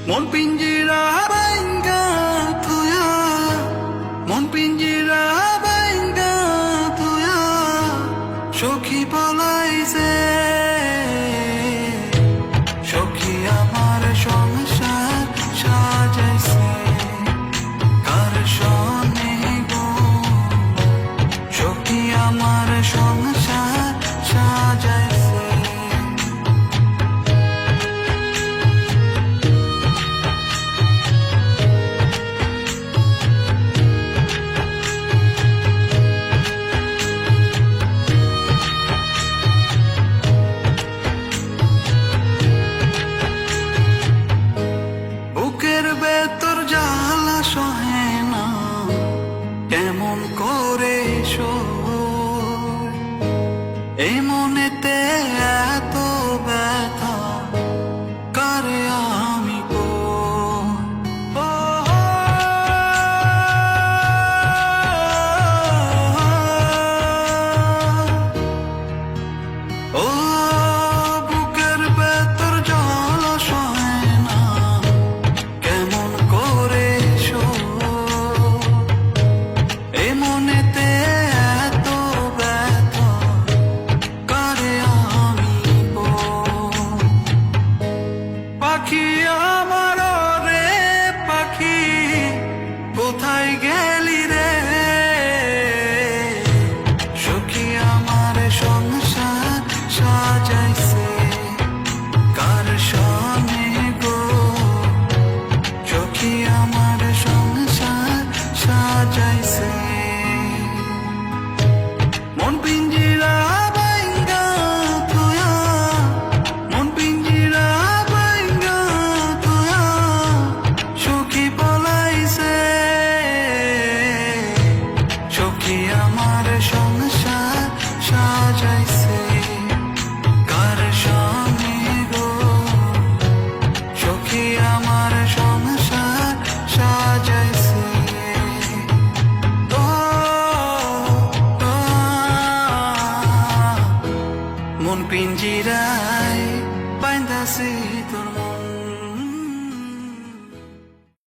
মন পিঞ্জিরা বাইঙ্গা থুয়া, মন পিঞ্জিরা বাইঙ্গা থুয়া, সখী পলাইছে। সখী আমার সংসার সাজাইছে কার সনে গো, সখী আমার সংসার সাজাইছে। বুকের ভেতর জ্বালা সহে না, কেমন করে সই, এই মনেতে এত ব্যথা কারে আমি কই। ও বুকের ভেতর জ্বালা সহে না, কেমন করে সই, এই মনেতে এত ব্যথা কারে আমি বই। পাখি আমার রে পাখি, কোথায় গেলি রে, সখী আমার সংসার সাজাইছে কার সনে গো, সখী আমার সংসার সাজাইছে। মন পিঞ্জিরা বাইঙ্গা থুয়া, মন পিঞ্জিরা বাইঙ্গা থুয়া, সখী পলাইছে। সখী আমার সংসার সাজাইছে কার সনে গো, সখী আমার সংসার সাজাইছে। ও, ও, মন পিঞ্জিরায় বাইন্দাছে তোর।